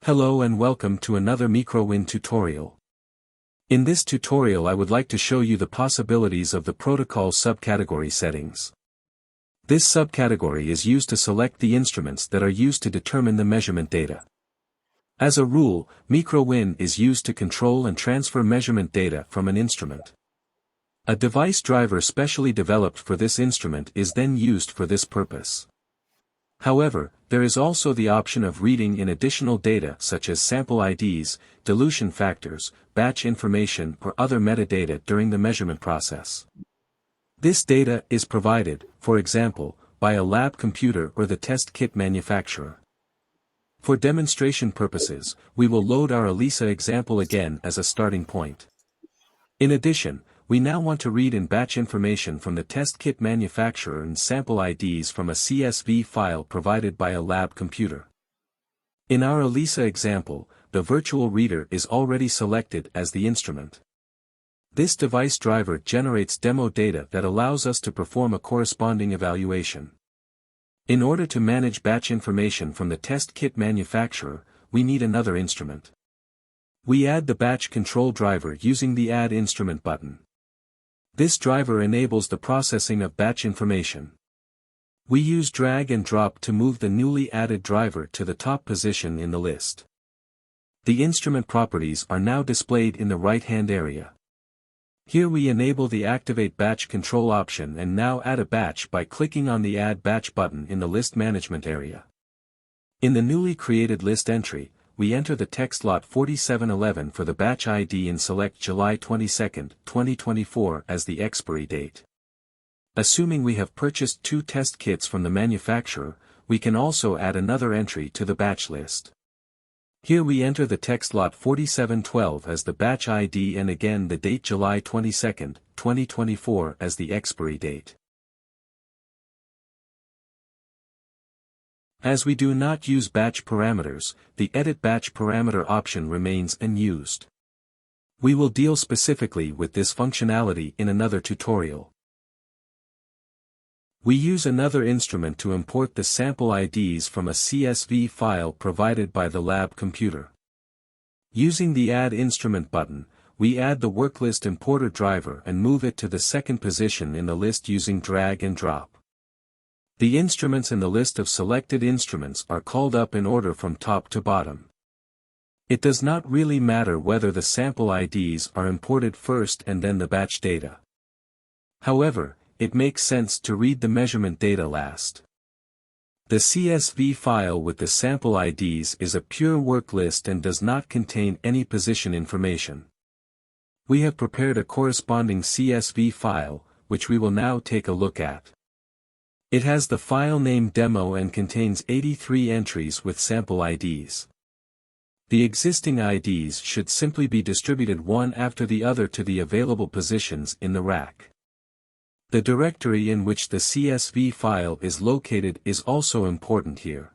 Hello and welcome to another MikroWin tutorial. In this tutorial I would like to show you the possibilities of the protocol subcategory settings. This subcategory is used to select the instruments that are used to determine the measurement data. As a rule, MikroWin is used to control and transfer measurement data from an instrument. A device driver specially developed for this instrument is then used for this purpose. However, there is also the option of reading in additional data such as sample IDs, dilution factors, batch information or other metadata during the measurement process. This data is provided, for example, by a lab computer or the test kit manufacturer. For demonstration purposes, we will load our ELISA example again as a starting point. In addition, we now want to read in batch information from the test kit manufacturer and sample IDs from a CSV file provided by a lab computer. In our ELISA example, the virtual reader is already selected as the instrument. This device driver generates demo data that allows us to perform a corresponding evaluation. In order to manage batch information from the test kit manufacturer, we need another instrument. We add the batch control driver using the Add Instrument button. This driver enables the processing of batch information. We use drag and drop to move the newly added driver to the top position in the list. The instrument properties are now displayed in the right-hand area. Here we enable the Activate Batch Control option and now add a batch by clicking on the Add Batch button in the List Management area. In the newly created list entry, we enter the text lot 4711 for the batch ID and select July 22, 2024 as the expiry date. Assuming we have purchased 2 test kits from the manufacturer, we can also add another entry to the batch list. Here we enter the text lot 4712 as the batch ID and again the date July 22, 2024 as the expiry date. As we do not use batch parameters, the Edit Batch Parameter option remains unused. We will deal specifically with this functionality in another tutorial. We use another instrument to import the sample IDs from a CSV file provided by the lab computer. Using the Add Instrument button, we add the worklist importer driver and move it to the second position in the list using drag and drop. The instruments in the list of selected instruments are called up in order from top to bottom. It does not really matter whether the sample IDs are imported first and then the batch data. However, it makes sense to read the measurement data last. The CSV file with the sample IDs is a pure work list and does not contain any position information. We have prepared a corresponding CSV file, which we will now take a look at. It has the file name demo and contains 83 entries with sample IDs. The existing IDs should simply be distributed one after the other to the available positions in the rack. The directory in which the CSV file is located is also important here.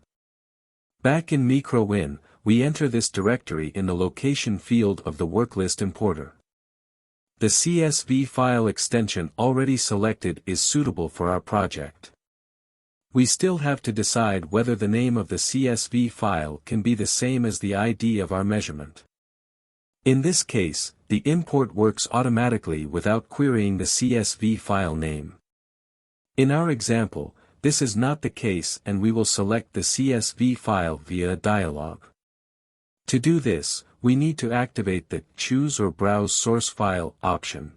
Back in MikroWin, we enter this directory in the location field of the worklist importer. The CSV file extension already selected is suitable for our project. We still have to decide whether the name of the CSV file can be the same as the ID of our measurement. In this case, the import works automatically without querying the CSV file name. In our example, this is not the case and we will select the CSV file via a dialog. To do this, we need to activate the Choose or Browse Source File option.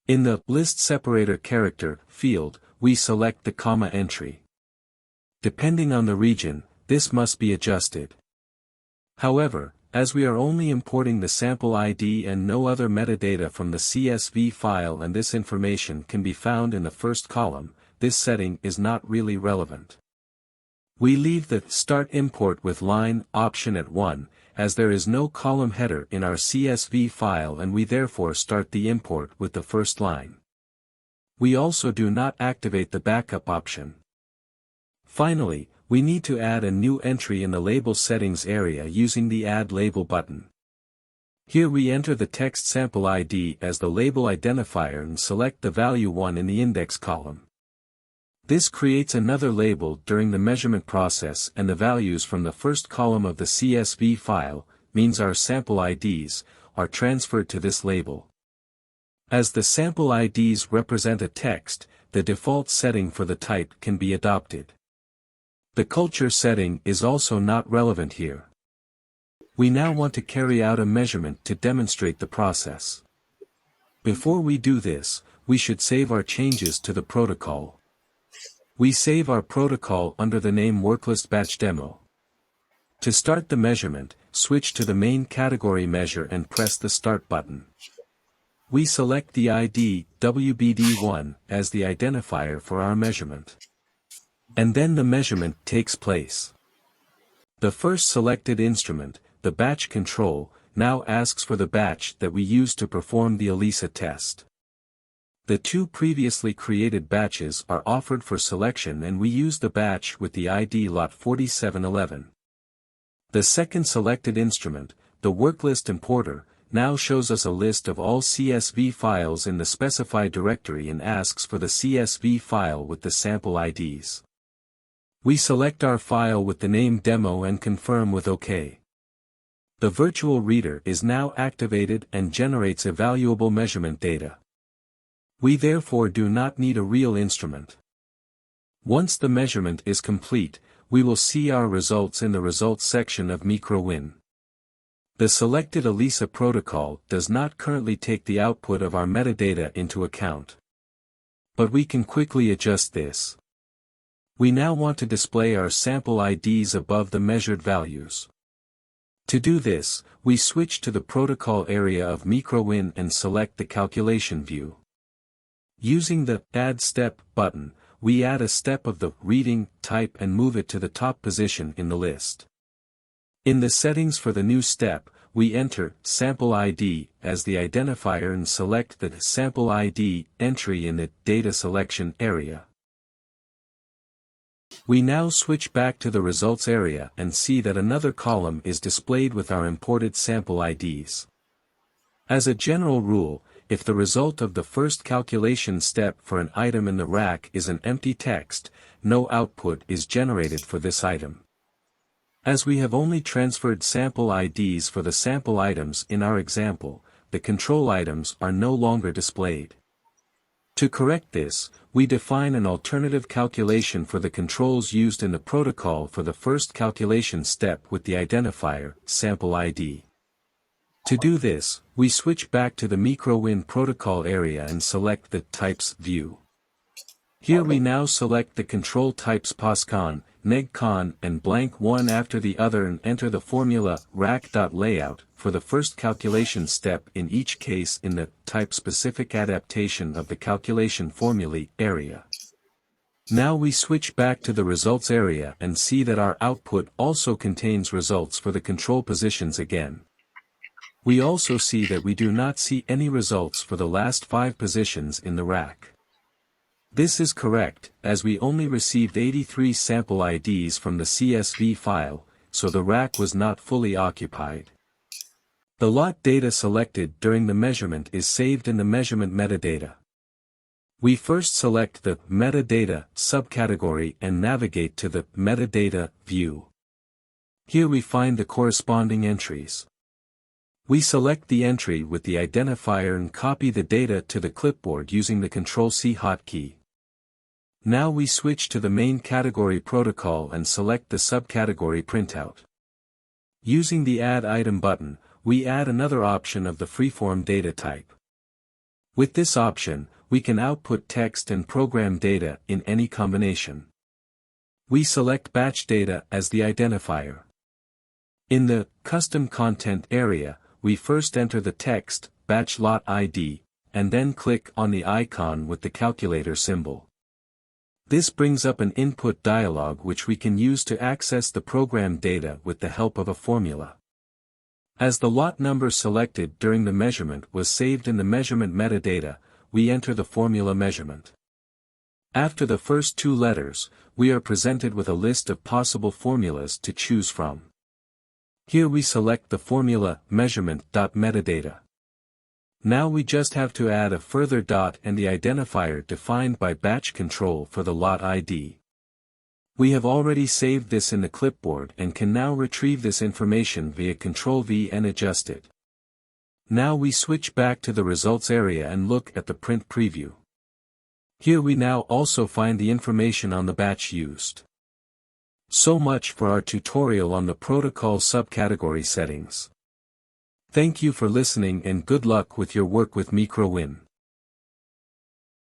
In the List Separator Character field, we select the comma entry. Depending on the region, this must be adjusted. However, as we are only importing the sample ID and no other metadata from the CSV file and this information can be found in the first column, this setting is not really relevant. We leave the Start Import with Line option at 1, as there is no column header in our CSV file and we therefore start the import with the first line. We also do not activate the backup option. Finally, we need to add a new entry in the Label Settings area using the Add Label button. Here we enter the text sample ID as the label identifier and select the value 1 in the index column. This creates another label during the measurement process, and the values from the first column of the CSV file, means our sample IDs, are transferred to this label. As the sample IDs represent a text, the default setting for the type can be adopted. The culture setting is also not relevant here. We now want to carry out a measurement to demonstrate the process. Before we do this, we should save our changes to the protocol. We save our protocol under the name worklist batch demo. To start the measurement, switch to the main category measure and press the Start button. We select the ID WBD1 as the identifier for our measurement. And then the measurement takes place. The first selected instrument, the batch control, now asks for the batch that we used to perform the ELISA test. The two previously created batches are offered for selection, and we use the batch with the ID lot 4711. The second selected instrument, the worklist importer, now shows us a list of all CSV files in the specified directory and asks for the CSV file with the sample IDs. We select our file with the name demo and confirm with OK. The virtual reader is now activated and generates evaluable measurement data. We therefore do not need a real instrument. Once the measurement is complete, we will see our results in the results section of MikroWin. The selected ELISA protocol does not currently take the output of our metadata into account. But we can quickly adjust this. We now want to display our sample IDs above the measured values. To do this, we switch to the protocol area of MikroWin and select the calculation view. Using the Add Step button, we add a step of the reading type and move it to the top position in the list. In the settings for the new step, we enter Sample ID as the identifier and select the Sample ID entry in the Data Selection area. We now switch back to the results area and see that another column is displayed with our imported sample IDs. As a general rule, if the result of the first calculation step for an item in the rack is an empty text, no output is generated for this item. As we have only transferred sample IDs for the sample items in our example, the control items are no longer displayed. To correct this, we define an alternative calculation for the controls used in the protocol for the first calculation step with the identifier, sample ID. To do this, we switch back to the MikroWin protocol area and select the Types view. Here we now select the control types POSCON, NEGCON and blank one after the other and enter the formula rack.layout for the first calculation step in each case in the type-specific adaptation of the calculation formulae area. Now we switch back to the results area and see that our output also contains results for the control positions again. We also see that we do not see any results for the last 5 positions in the rack. This is correct, as we only received 83 sample IDs from the CSV file, so the rack was not fully occupied. The lot data selected during the measurement is saved in the measurement metadata. We first select the metadata subcategory and navigate to the metadata view. Here we find the corresponding entries. We select the entry with the identifier and copy the data to the clipboard using the Ctrl+C hotkey. Now we switch to the main category protocol and select the subcategory printout. Using the Add Item button, we add another option of the freeform data type. With this option, we can output text and program data in any combination. We select batch data as the identifier. In the Custom Content area, we first enter the text, batch lot ID, and then click on the icon with the calculator symbol. This brings up an input dialog which we can use to access the program data with the help of a formula. As the lot number selected during the measurement was saved in the measurement metadata, we enter the formula measurement. After the first 2 letters, we are presented with a list of possible formulas to choose from. Here we select the formula measurement.metadata. Now we just have to add a further dot and the identifier defined by batch control for the lot ID. We have already saved this in the clipboard and can now retrieve this information via Ctrl+V and adjust it. Now we switch back to the results area and look at the print preview. Here we now also find the information on the batch used. So much for our tutorial on the protocol subcategory settings. Thank you for listening and good luck with your work with MikroWin.